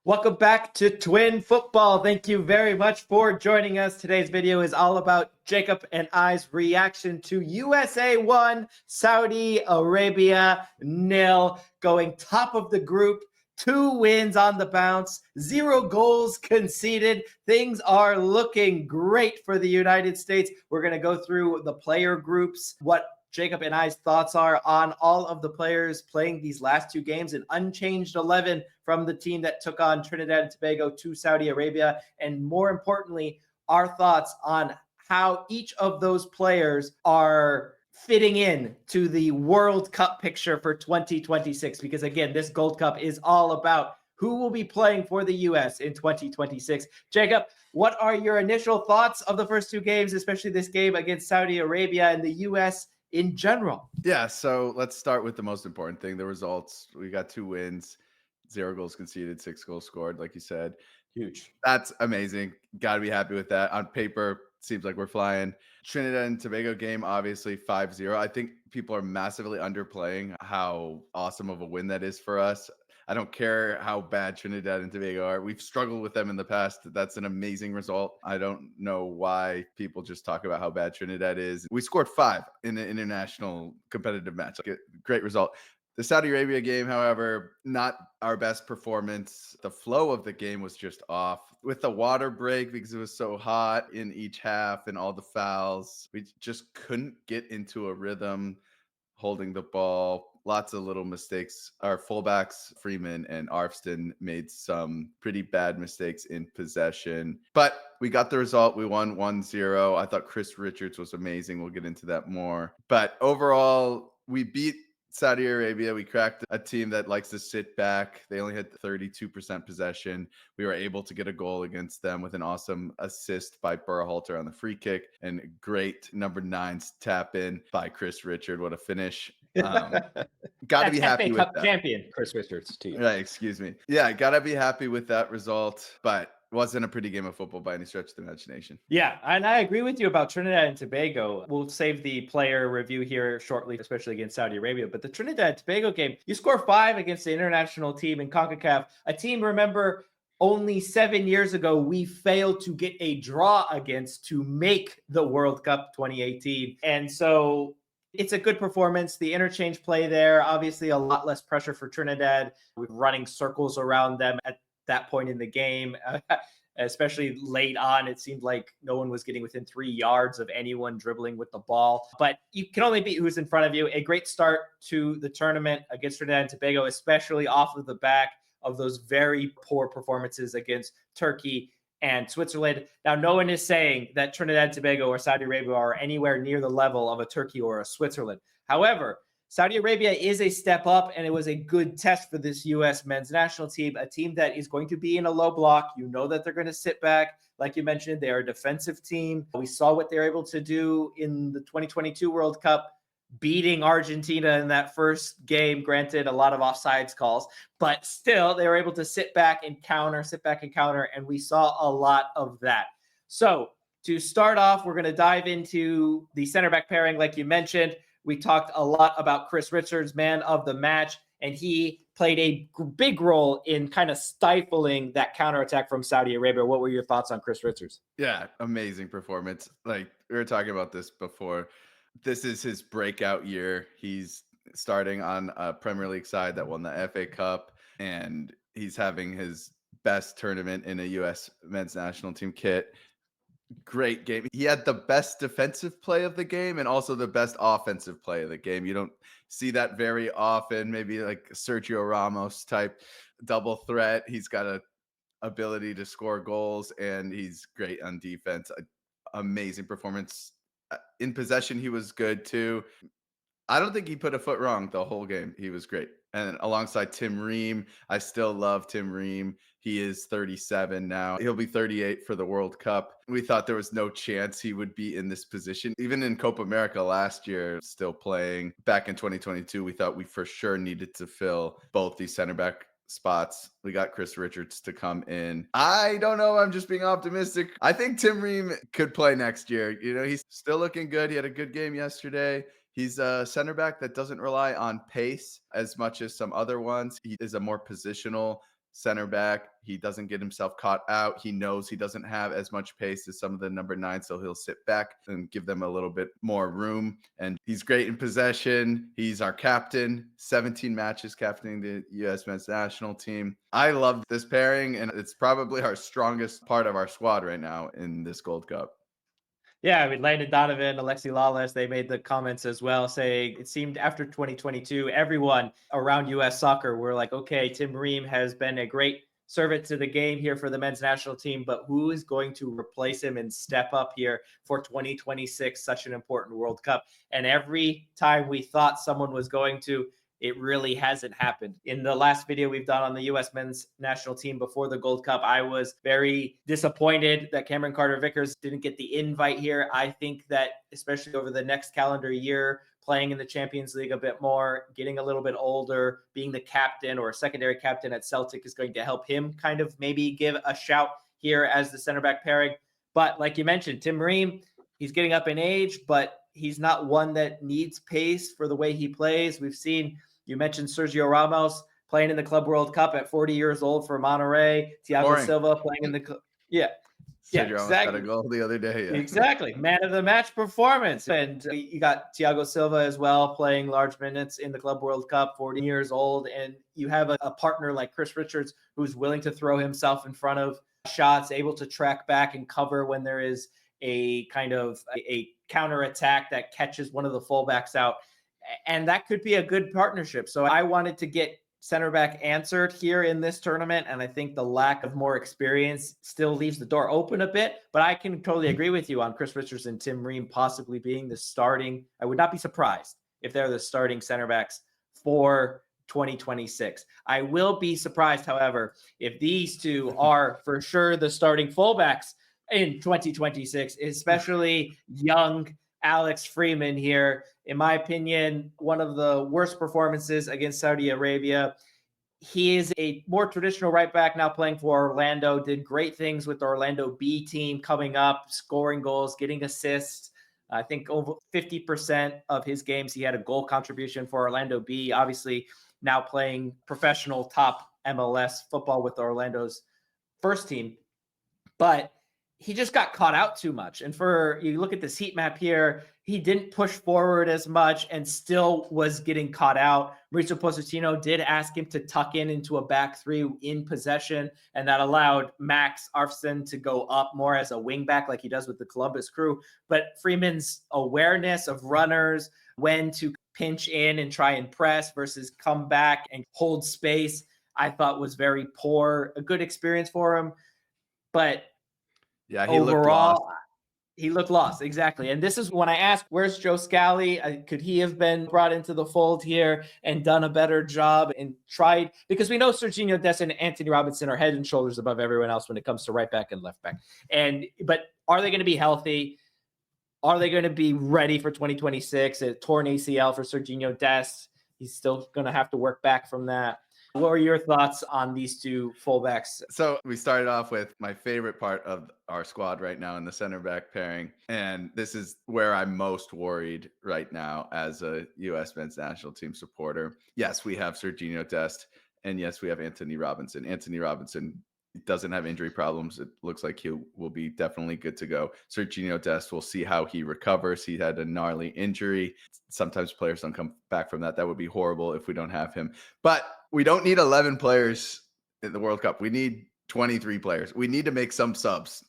Welcome back to Twin Football. Thank you very much for joining us. Today's video is all about Jacob and I's reaction to USA 1, Saudi Arabia 0, going top of the group. 2 wins on the bounce, 0 goals conceded. Things are looking great for the United States. We're going to go through the player groups, what Jacob and I's thoughts are on all of the players playing these last 2 games, an unchanged 11 from the team that took on Trinidad and Tobago to Saudi Arabia, and more importantly, our thoughts on how each of those players are fitting in to the World Cup picture for 2026. Because again, this Gold Cup is all about who will be playing for the U.S. in 2026. Jacob, what are your initial thoughts of the first 2 games, especially this game against Saudi Arabia and the U.S. in general? Yeah, so let's start with the most important thing, the results. We got 2 wins, 0 goals conceded, 6 goals scored, like you said. Huge. That's amazing. Got to be happy with that. On paper, seems like we're flying. Trinidad and Tobago game, obviously 5-0. I think people are massively underplaying how awesome of a win that is for us. I don't care how bad Trinidad and Tobago are. We've struggled with them in the past. That's an amazing result. I don't know why people just talk about how bad Trinidad is. We scored 5 in an international competitive match. Like a great result. The Saudi Arabia game, however, not our best performance. The flow of the game was just off. With the water break, because it was so hot in each half and all the fouls, we just couldn't get into a rhythm holding the ball. Lots of little mistakes. Our fullbacks, Freeman and Arfston, made some pretty bad mistakes in possession. But we got the result. We won 1-0. I thought Chris Richards was amazing. We'll get into that more. But overall, we beat Saudi Arabia. We cracked a team that likes to sit back. They only had 32% possession. We were able to get a goal against them with an awesome assist by Berhalter on the free kick and great number 9's tap in by Chris Richard. What a finish. Got to be happy FA with Cup that. champion Chris Richards to you. Right, excuse me. Yeah, got to be happy with that result, but wasn't a pretty game of football by any stretch of the imagination. Yeah, and I agree with you about Trinidad and Tobago. We'll save the player review here shortly, especially against Saudi Arabia. But the Trinidad and Tobago game, you score 5 against the international team in CONCACAF, a team, remember, only 7 years ago, we failed to get a draw against to make the World Cup 2018. And so it's a good performance. The interchange play there, obviously a lot less pressure for Trinidad. We're running circles around them at that point in the game. Especially late on, it seemed like no one was getting within 3 yards of anyone dribbling with the ball. But you can only beat who's in front of you. A great start to the tournament against Trinidad and Tobago, especially off of the back of those very poor performances against Turkey and Switzerland. Now, no one is saying that Trinidad and Tobago or Saudi Arabia are anywhere near the level of a Turkey or a Switzerland. However, Saudi Arabia is a step up, and it was a good test for this U.S. men's national team, a team that is going to be in a low block. You know that they're going to sit back. Like you mentioned, they are a defensive team. We saw what they're able to do in the 2022 World Cup, beating Argentina in that first game. Granted, a lot of offsides calls, but still, they were able to sit back and counter, and we saw a lot of that. So to start off, we're going to dive into the center back pairing, like you mentioned. We talked a lot about Chris Richards, man of the match, and he played a big role in kind of stifling that counterattack from Saudi Arabia. What were your thoughts on Chris Richards? Yeah, amazing performance. Like we were talking about this before. This is his breakout year. He's starting on a Premier League side that won the FA Cup, and he's having his best tournament in a U.S. men's national team kit. Great game. He had the best defensive play of the game and also the best offensive play of the game. You don't see that very often. Maybe like Sergio Ramos type double threat. He's got a ability to score goals and he's great on defense. Amazing performance. In possession, he was good too. I don't think he put a foot wrong the whole game. He was great. And alongside Tim Ream, I still love Tim Ream. He is 37 now. He'll be 38 for the World Cup. We thought there was no chance he would be in this position. Even in Copa America last year, still playing. Back in 2022, we thought we for sure needed to fill both these center back spots. We got Chris Richards to come in. I don't know. I'm just being optimistic. I think Tim Ream could play next year. You know, he's still looking good. He had a good game yesterday. He's a center back that doesn't rely on pace as much as some other ones. He is a more positional center back. He doesn't get himself caught out. He knows he doesn't have as much pace as some of the number 9, so he'll sit back and give them a little bit more room. And he's great in possession. He's our captain, 17 matches captaining the U.S. men's national team. I love this pairing, and it's probably our strongest part of our squad right now in this Gold Cup. Yeah, I mean, Landon Donovan, Alexi Lawless, they made the comments as well, saying it seemed after 2022, everyone around U.S. soccer were like, okay, Tim Ream has been a great servant to the game here for the men's national team, but who is going to replace him and step up here for 2026, such an important World Cup? And every time we thought someone was going to, it really hasn't happened. In the last video we've done on the U.S. men's national team before the Gold Cup, I was very disappointed that Cameron Carter-Vickers didn't get the invite here. I think that especially over the next calendar year, playing in the Champions League a bit more, getting a little bit older, being the captain or a secondary captain at Celtic is going to help him kind of maybe give a shout here as the center back pairing. But like you mentioned, Tim Ream, he's getting up in age, but he's not one that needs pace for the way he plays. We've seen, you mentioned Sergio Ramos playing in the Club World Cup at 40 years old for Monterrey. Thiago Silva playing in the yeah. Yeah, Sergio Ramos exactly. got a goal the other day. Yeah. Exactly. Man of the match performance. And you got Thiago Silva as well playing large minutes in the Club World Cup, 40 years old. And you have a partner like Chris Richards who's willing to throw himself in front of shots, able to track back and cover when there is a kind of a counter attack that catches one of the fullbacks out. And that could be a good partnership. So I wanted to get center back answered here in this tournament. And I think the lack of more experience still leaves the door open a bit. But I can totally agree with you on Chris Richards and Tim Ream possibly being the starting. I would not be surprised if they're the starting center backs for 2026. I will be surprised, however, if these two are for sure the starting fullbacks in 2026, especially young Alex Freeman here. In my opinion, one of the worst performances against Saudi Arabia. He is a more traditional right back now playing for Orlando, did great things with the Orlando B team coming up, scoring goals, getting assists. I think over 50% of his games, he had a goal contribution for Orlando B. Obviously, now playing professional top MLS football with Orlando's first team. But he just got caught out too much. And for you look at this heat map here, he didn't push forward as much and still was getting caught out. Mauricio Pochettino did ask him to tuck into a back three in possession, and that allowed Max Arfson to go up more as a wing back like he does with the Columbus Crew. But Freeman's awareness of runners, when to pinch in and try and press versus come back and hold space, I thought was very poor. A good experience for him, but yeah, he looked lost. Exactly. And this is when I asked, where's Joe Scally? Could he have been brought into the fold here and done a better job and tried? Because we know Serginho Dest and Anthony Robinson are head and shoulders above everyone else when it comes to right back and left back. But are they going to be healthy? Are they going to be ready for 2026? A torn ACL for Serginho Dest. He's still going to have to work back from that. What are your thoughts on these two fullbacks? So we started off with my favorite part of our squad right now in the center back pairing. And this is where I'm most worried right now as a U.S. men's national team supporter. Yes, we have Serginho Dest. And yes, we have Anthony Robinson. Anthony Robinson doesn't have injury problems. It looks like he will be definitely good to go. Serginho Dest, we'll see how he recovers. He had a gnarly injury. Sometimes players don't come back from that. That would be horrible if we don't have him. But we don't need 11 players in the World Cup. We need 23 players. We need to make some subs.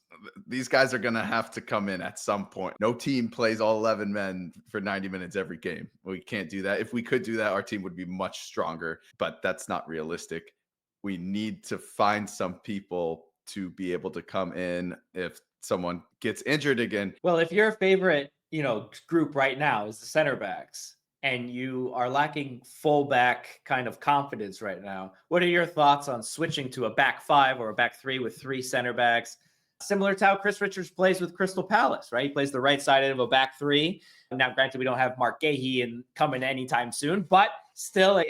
These guys are going to have to come in at some point. No team plays all 11 men for 90 minutes every game. We can't do that. If we could do that, our team would be much stronger, but that's not realistic. We need to find some people to be able to come in if someone gets injured again. Well, if your favorite, group right now is the center backs, and you are lacking fullback kind of confidence right now, what are your thoughts on switching to a back five or a back three with three center backs? Similar to how Chris Richards plays with Crystal Palace, right? He plays the right side of a back three. Now, granted, we don't have Mark Gahey coming anytime soon, but still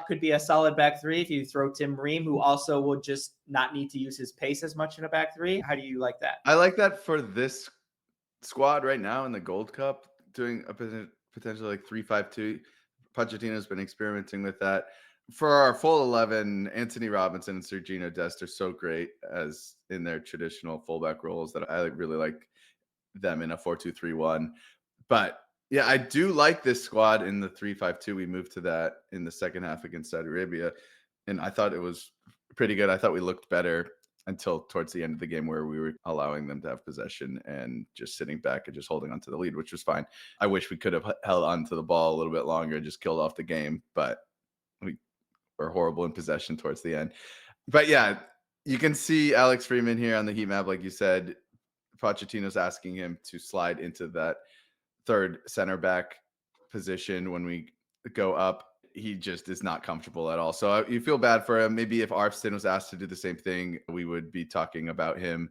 could be a solid back three if you throw Tim Ream, who also will just not need to use his pace as much in a back three. How do you like that? I like that for this squad right now in the Gold Cup, doing a potentially like 3-5-2. Pochettino's been experimenting with that. For our full 11, Anthony Robinson and Sergino Dest are so great as in their traditional fullback roles that I really like them in a 4-2-3-1. But yeah, I do like this squad in the 3-5-2. We moved to that in the second half against Saudi Arabia, and I thought it was pretty good. I thought we looked better until towards the end of the game where we were allowing them to have possession and just sitting back and just holding on to the lead, which was fine. I wish we could have held on to the ball a little bit longer and just killed off the game, but we were horrible in possession towards the end. But yeah, you can see Alex Freeman here on the heat map, like you said. Pochettino's asking him to slide into that third center back position when we go up. He just is not comfortable at all. So you feel bad for him. Maybe if Arfston was asked to do the same thing, we would be talking about him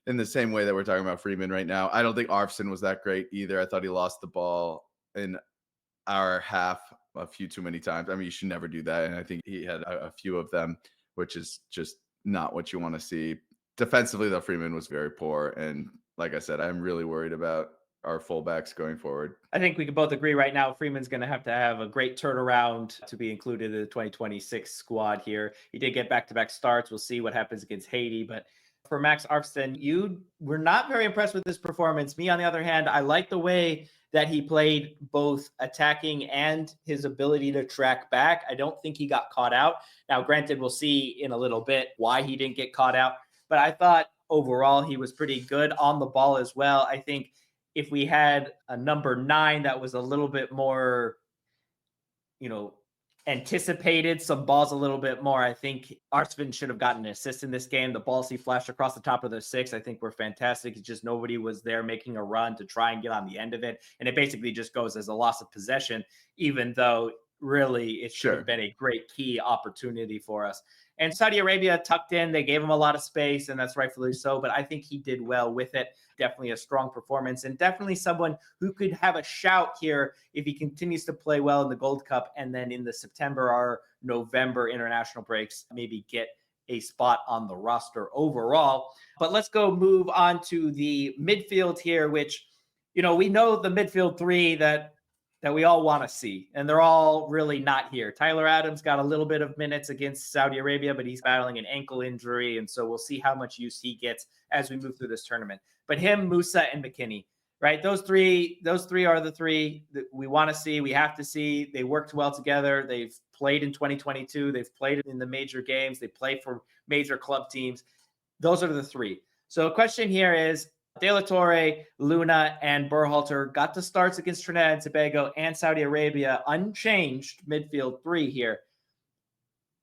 in the same way that we're talking about Freeman right now. I don't think Arfston was that great either. I thought he lost the ball in our half a few too many times. I mean, you should never do that. And I think he had a few of them, which is just not what you want to see. Defensively, though, Freeman was very poor. And like I said, I'm really worried about our fullbacks going forward. I think we can both agree right now Freeman's going to have a great turnaround to be included in the 2026 squad here. He did get back-to-back starts. We'll see what happens against Haiti. But for Max Arfston, you were not very impressed with this performance. Me, on the other hand, I like the way that he played both attacking and his ability to track back. I don't think he got caught out. Now, granted, we'll see in a little bit why he didn't get caught out. But I thought overall he was pretty good on the ball as well. I think if we had a number 9 that was a little bit more, anticipated some balls a little bit more, I think Arfston should have gotten an assist in this game. The balls he flashed across the top of the 6, I think were fantastic. It's just nobody was there making a run to try and get on the end of it. And it basically just goes as a loss of possession, even though really it should have been a great key opportunity for us. And Saudi Arabia tucked in. They gave him a lot of space, and that's rightfully so. But I think he did well with it. Definitely a strong performance, and definitely someone who could have a shout here if he continues to play well in the Gold Cup, and then in the September or November international breaks, maybe get a spot on the roster overall. But let's go move on to the midfield here, which, we know the midfield 3 that we all want to see, and they're all really not here. Tyler Adams got a little bit of minutes against Saudi Arabia, but he's battling an ankle injury, and so we'll see how much use he gets as we move through this tournament. But him, Musa, and McKennie, right? Those three are the 3 that we want to see. We have to see. They worked well together. They've played in 2022. They've played in the major games. They play for major club teams. Those are the 3. So the question here is, De La Torre, Luna, and Berhalter got the starts against Trinidad and Tobago and Saudi Arabia, unchanged midfield 3 here.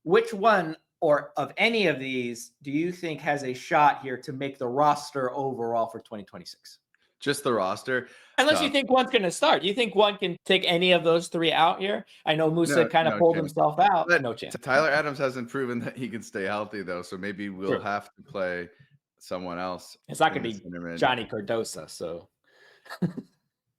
Which one or of any of these do you think has a shot here to make the roster overall for 2026? Just the roster. Unless you think one's going to start. You think one can take any of those 3 out here? I know Musa kind of pulled himself out. But no chance. Tyler Adams hasn't proven that he can stay healthy, though, so maybe we'll have to play someone else. It's not going to be Johnny Cardosa, so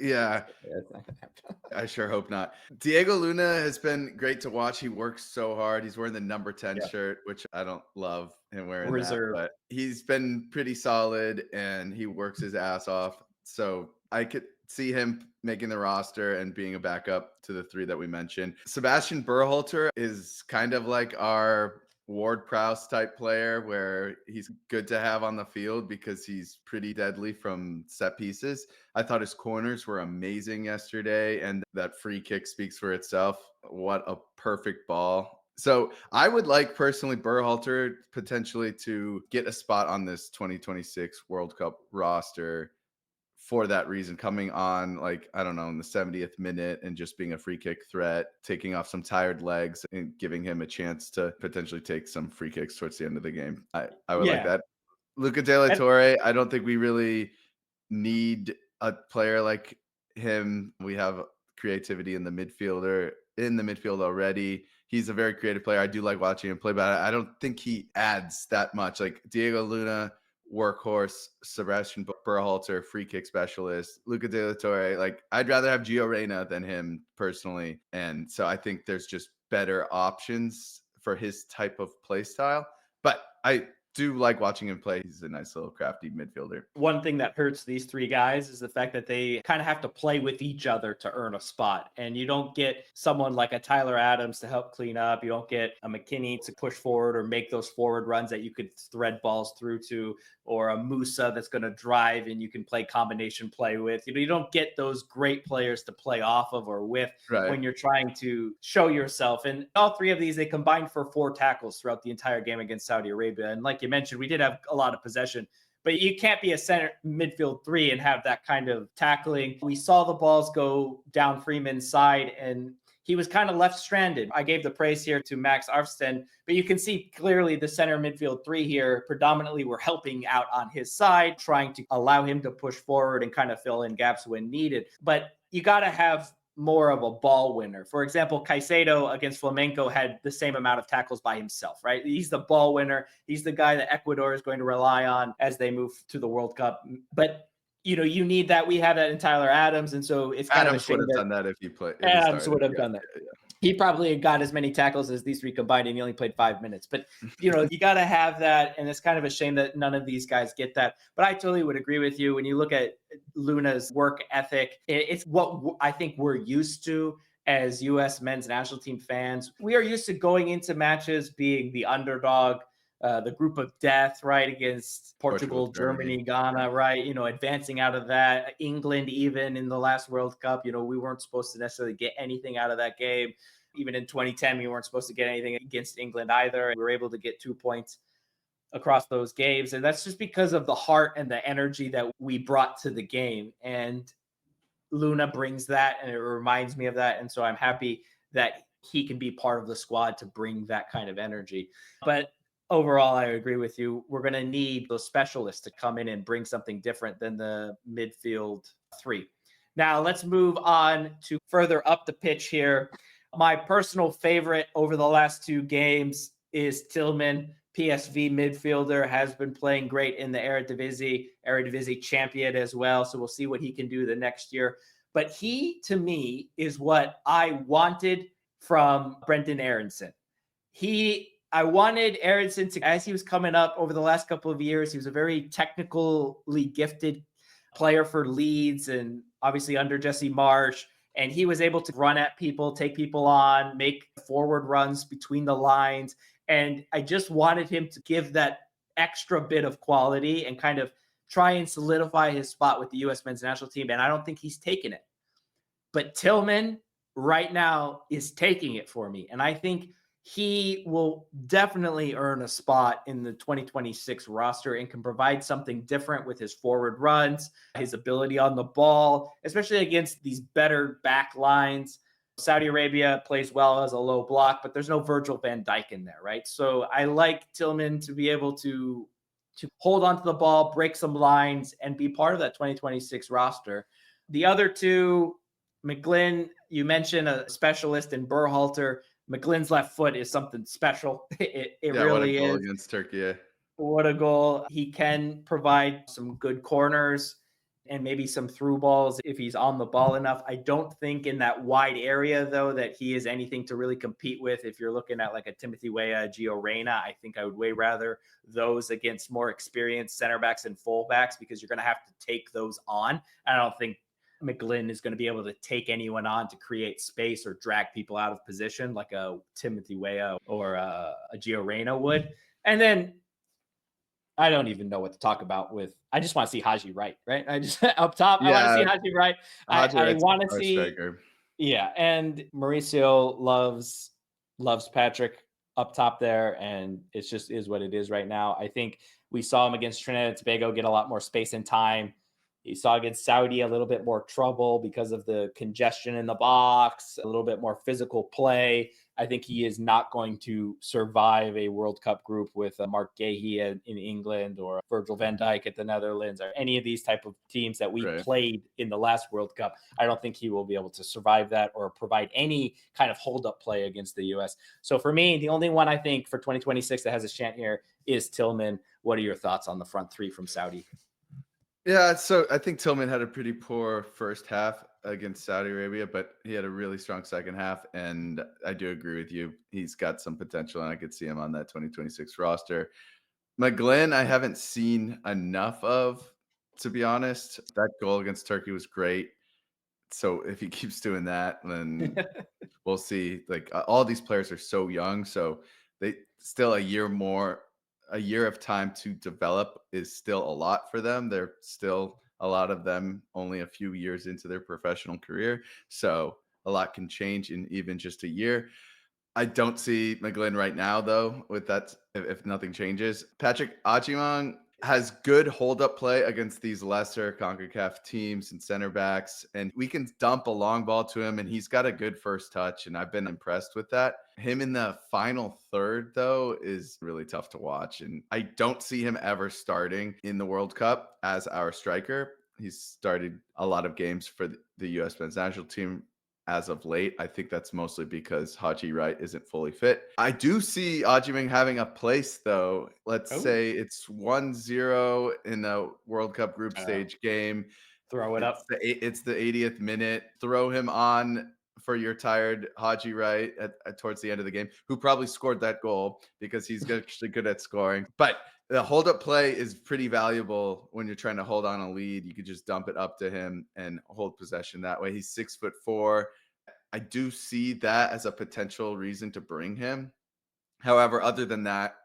yeah, it's not gonna happen. I sure hope not. Diego Luna has been great to watch. He works so hard. He's wearing the number 10 shirt, which I don't love him wearing Reserve. that, but he's been pretty solid and he works his ass off. So I could see him making the roster and being a backup to the 3 that we mentioned. Sebastian Berhalter is kind of like our Ward Prowse type player where he's good to have on the field because he's pretty deadly from set pieces. I thought his corners were amazing yesterday, and that free kick speaks for itself. What a perfect ball. So I would like personally Berhalter potentially to get a spot on this 2026 World Cup roster for that reason, coming on like, I don't know, in the 70th minute and just being a free kick threat, taking off some tired legs and giving him a chance to potentially take some free kicks towards the end of the game. I would like that. Luca De La Torre, I don't think we really need a player like him. We have creativity in the midfield already. He's a very creative player. I do like watching him play, but I don't think he adds that much. Like Diego Luna, workhorse, Sebastian Berhalter, free kick specialist, Luca De La Torre. Like, I'd rather have Gio Reyna than him personally. And so I think there's just better options for his type of play style. But I do like watching him play. He's a nice little crafty midfielder. One thing that hurts these three guys is the fact that they kind of have to play with each other to earn a spot. And you don't get someone like a Tyler Adams to help clean up. You don't get a McKinney to push forward or make those forward runs that you could thread balls through to, or a Musa that's going to drive and you can play combination play with. You don't get those great players to play off of or with when you're trying to show yourself. And all three of these, they combined for 4 tackles throughout the entire game against Saudi Arabia. And like you mentioned, we did have a lot of possession, but you can't be a center midfield 3 and have that kind of tackling. We saw the balls go down Freeman's side and he was kind of left stranded. I gave the praise here to Max Arfsten, but you can see clearly the center midfield 3 here predominantly were helping out on his side, trying to allow him to push forward and kind of fill in gaps when needed. But you got to have more of a ball winner. For example, Caicedo against Flamengo had the same amount of tackles by himself, right? He's the ball winner. He's the guy that Ecuador is going to rely on as they move to the World Cup. But you need that. We have that in Tyler Adams, and so it's kind Adams of a shame would have done that if he played. Adams would have done that. Yeah. He probably got as many tackles as these 3 combined, and he only played 5 minutes. But you got to have that, and it's kind of a shame that none of these guys get that. But I totally would agree with you when you look at Luna's work ethic. It's what I think we're used to as U.S. men's national team fans. We are used to going into matches being the underdog, the group of death, right, against Portugal, Germany, Ghana, right, advancing out of that. England, even in the last World Cup, we weren't supposed to necessarily get anything out of that game. Even in 2010, we weren't supposed to get anything against England either. We were able to get 2 points across those games. And that's just because of the heart and the energy that we brought to the game. And Luna brings that, and it reminds me of that. And so I'm happy that he can be part of the squad to bring that kind of energy. But overall, I agree with you. We're going to need those specialists to come in and bring something different than the midfield 3. Now, let's move on to further up the pitch here. My personal favorite over the last 2 games is Tillman. PSV midfielder, has been playing great in the Eredivisie champion as well. So we'll see what he can do the next year. But he, to me, is what I wanted from Brendan Aronson. I wanted Aronson to, as he was coming up over the last couple of years, he was a very technically gifted player for Leeds and obviously under Jesse Marsch. And he was able to run at people, take people on, make forward runs between the lines. And I just wanted him to give that extra bit of quality and kind of try and solidify his spot with the U.S. men's national team. And I don't think he's taken it. But Tillman right now is taking it for me. And I think he will definitely earn a spot in the 2026 roster and can provide something different with his forward runs, his ability on the ball, especially against these better back lines. Saudi Arabia plays well as a low block, but there's no Virgil van Dijk in there, right? So I like Tillman to be able to hold onto the ball, break some lines, and be part of that 2026 roster. The other 2, McGlynn, you mentioned a specialist in Berhalter. McGlynn's left foot is something special. It really what a goal is. Against Turkey. What a goal. He can provide some good corners and maybe some through balls if he's on the ball enough. I don't think in that wide area, though, that he is anything to really compete with. If you're looking at like a Timothy Weah, Gio Reyna, I think I would way rather those against more experienced center backs and fullbacks because you're going to have to take those on. I don't think McGlynn is going to be able to take anyone on to create space or drag people out of position like a Timothy Weah or a Gio Reyna would. And then I don't even know what to talk about with. I just want to see Haji Wright, right? I just up top. I want to see Haji Wright. I want to see. Striker. Yeah, and Mauricio loves Patrick up top there, and it's just is what it is right now. I think we saw him against Trinidad and Tobago get a lot more space and time. You saw against Saudi a little bit more trouble because of the congestion in the box, a little bit more physical play. I think he is not going to survive a World Cup group with Mark Gahey in England or Virgil van Dijk at the Netherlands or any of these type of teams that we played in the last World Cup. I don't think he will be able to survive that or provide any kind of hold-up play against the U.S. So for me, the only one I think for 2026 that has a chance here is Tillman. What are your thoughts on the front 3 from Saudi? Yeah, so I think Tillman had a pretty poor first half against Saudi Arabia, but he had a really strong second half. And I do agree with you. He's got some potential, and I could see him on that 2026 roster. McGlynn, I haven't seen enough of, to be honest. That goal against Turkey was great. So if he keeps doing that, then we'll see. Like all these players are so young, so they still a year of time to develop is still a lot for them. They're still a lot of them only a few years into their professional career, so a lot can change in even just a year. I don't see McGlynn right now, though, with that, if nothing changes. Patrick Achimang has good hold up play against these lesser CONCACAF teams and center backs, and we can dump a long ball to him, and he's got a good first touch, and I've been impressed with that. Him in the final third, though, is really tough to watch, and I don't see him ever starting in the World Cup as our striker. He's started a lot of games for the U.S. men's national team as of late. I think that's mostly because Haji Wright isn't fully fit. I do see Ajiming having a place, though. Let's say it's 1-0 in the World Cup group stage game. Throw it up. It's the 80th minute. Throw him on for your tired Haji Wright towards the end of the game, who probably scored that goal because he's actually good at scoring. But the hold up play is pretty valuable when you're trying to hold on a lead. You could just dump it up to him and hold possession that way. He's 6'4". I do see that as a potential reason to bring him. However, other than that,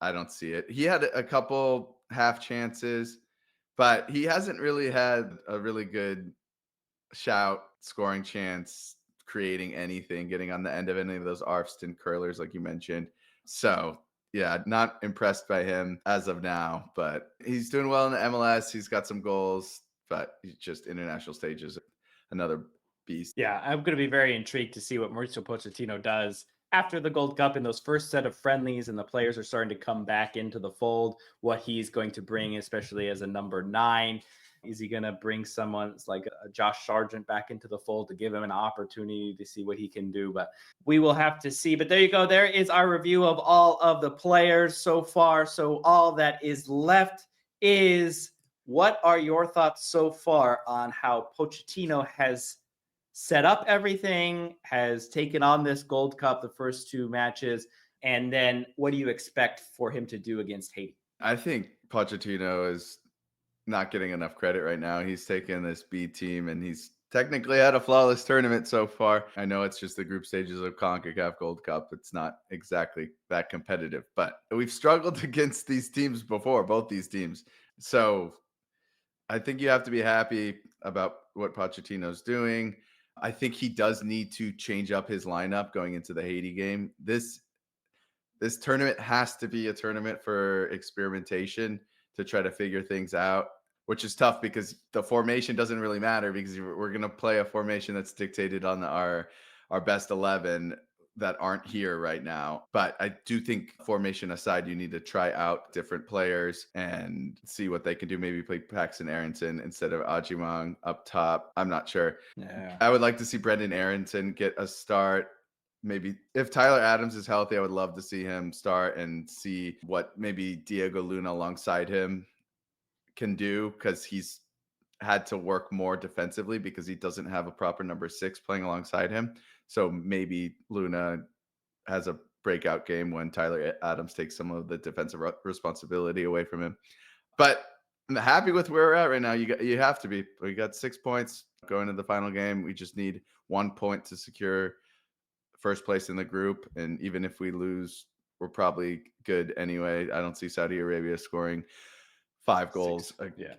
I don't see it. He had a couple half chances, but he hasn't really had a really good shout, scoring chance, creating anything, getting on the end of any of those Arfston curlers, like you mentioned. So, yeah, not impressed by him as of now, but he's doing well in the MLS. He's got some goals, but he's just international stages, another beast. Yeah, I'm going to be very intrigued to see what Mauricio Pochettino does after the Gold Cup in those first set of friendlies and the players are starting to come back into the fold, what he's going to bring, especially as a number 9. Is he going to bring someone like Josh Sargent back into the fold to give him an opportunity to see what he can do? But we will have to see. But there you go. There is our review of all of the players so far. So all that is left is, what are your thoughts so far on how Pochettino has set up everything, has taken on this Gold Cup, the first 2 matches, and then what do you expect for him to do against Haiti? I think Pochettino is not getting enough credit right now. He's taken this B team and he's technically had a flawless tournament so far. I know it's just the group stages of CONCACAF Gold Cup. It's not exactly that competitive, but we've struggled against these teams before, both these teams. So I think you have to be happy about what Pochettino's doing. I think he does need to change up his lineup going into the Haiti game. This tournament has to be a tournament for experimentation to try to figure things out, which is tough because the formation doesn't really matter because we're going to play a formation that's dictated on our best 11 that aren't here right now. But I do think, formation aside, you need to try out different players and see what they can do. Maybe play Paxton Aronson instead of Ajimang up top. I'm not sure. Yeah. I would like to see Brendan Aronson get a start. Maybe if Tyler Adams is healthy, I would love to see him start and see what maybe Diego Luna alongside him can do, because he's had to work more defensively because he doesn't have a proper number 6 playing alongside him. So maybe Luna has a breakout game when Tyler Adams takes some of the defensive responsibility away from him. But I'm happy with where we're at right now. You have to be. We got 6 points going into the final game. We just need 1 point to secure first place in the group. And even if we lose, we're probably good anyway. I don't see Saudi Arabia scoring 5 goals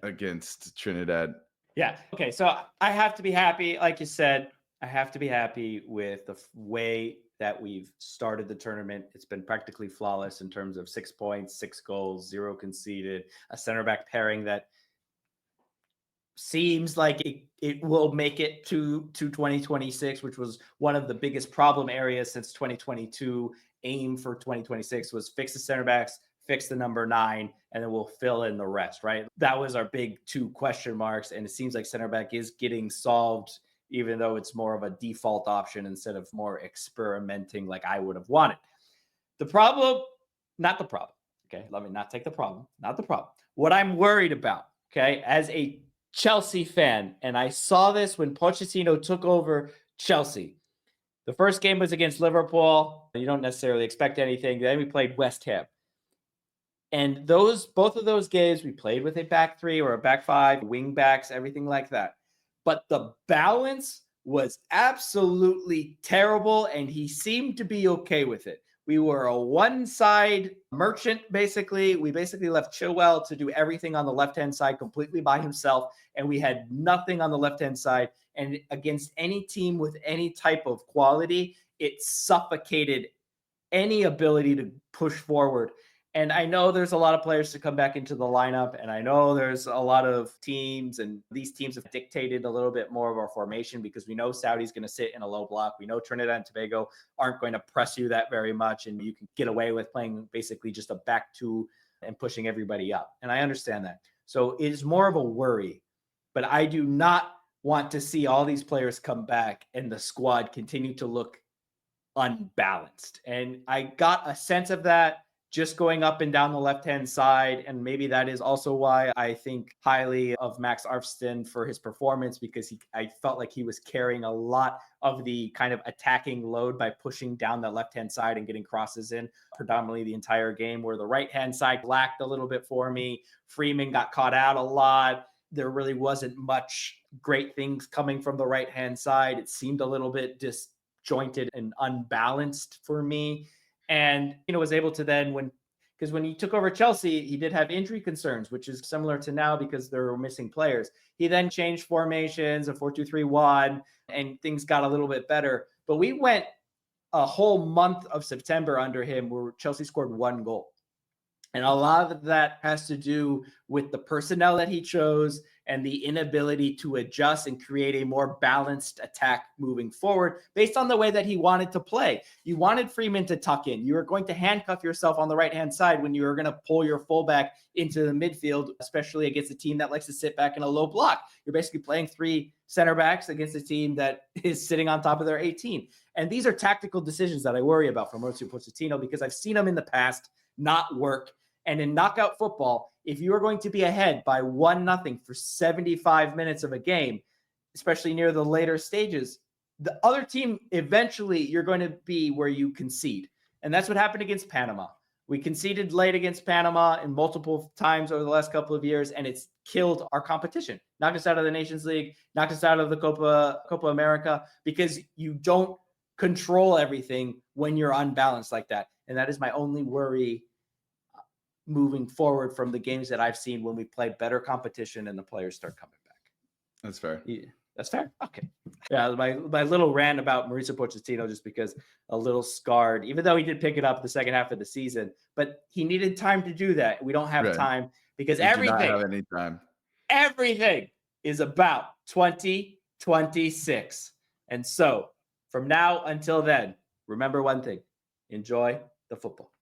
against Trinidad. Yeah. Okay. So I have to be happy. Like you said, I have to be happy with the way that we've started the tournament. It's been practically flawless in terms of 6 points, 6 goals, 0 conceded, a center back pairing that seems like it will make it to 2026, which was one of the biggest problem areas since 2022. Aim for 2026 was fix the center backs, fix the number 9, and then we'll fill in the rest, right? That was our big 2 question marks, and it seems like center back is getting solved, even though it's more of a default option instead of more experimenting like I would have wanted. The problem, not the problem, okay? Let me not take the problem, not the problem. What I'm worried about, okay, as a Chelsea fan, and I saw this when Pochettino took over Chelsea. The first game was against Liverpool. You don't necessarily expect anything. Then we played West Ham. And both of those games, we played with a back three or a back five, wing backs, everything like that. But the balance was absolutely terrible, and he seemed to be okay with it. We were a one-side merchant, basically. We basically left Chilwell to do everything on the left-hand side completely by himself, and we had nothing on the left-hand side. And against any team with any type of quality, it suffocated any ability to push forward. And I know there's a lot of players to come back into the lineup, and I know there's a lot of teams, and these teams have dictated a little bit more of our formation because we know Saudi's going to sit in a low block. We know Trinidad and Tobago aren't going to press you that very much, and you can get away with playing basically just a back two and pushing everybody up. And I understand that. So it is more of a worry, but I do not want to see all these players come back and the squad continue to look unbalanced. And I got a sense of that just going up and down the left-hand side. And maybe that is also why I think highly of Max Arfsten for his performance, because I felt like he was carrying a lot of the kind of attacking load by pushing down the left-hand side and getting crosses in predominantly the entire game, where the right-hand side lacked a little bit for me. Freeman got caught out a lot. There really wasn't much great things coming from the right-hand side. It seemed a little bit disjointed and unbalanced for me. And, was able to then because when he took over Chelsea, he did have injury concerns, which is similar to now because there were missing players. He then changed formations, a 4-2-3-1, and things got a little bit better. But we went a whole month of September under him where Chelsea scored 1 goal. And a lot of that has to do with the personnel that he chose and the inability to adjust and create a more balanced attack moving forward based on the way that he wanted to play. You wanted Freeman to tuck in. You were going to handcuff yourself on the right-hand side when you were going to pull your fullback into the midfield, especially against a team that likes to sit back in a low block. You're basically playing 3 center backs against a team that is sitting on top of their 18. And these are tactical decisions that I worry about from Mauricio Pochettino because I've seen them in the past not work. And in knockout football, if you are going to be ahead by 1-0 for 75 minutes of a game, especially near the later stages, the other team, eventually you're going to be where you concede. And that's what happened against Panama. We conceded late against Panama in multiple times over the last couple of years, and it's killed our competition. Knocked us out of the Nations League, knocked us out of the Copa America, because you don't control everything when you're unbalanced like that. And that is my only worry moving forward from the games that I've seen when we play better competition and the players start coming back. That's fair. Yeah, that's fair. Okay. Yeah, my little rant about Mauricio Pochettino, just because a little scarred, even though he did pick it up the second half of the season, but he needed time to do that. We don't have time because we do not have any time. Everything is about 2026. And so from now until then, remember one thing: enjoy the football.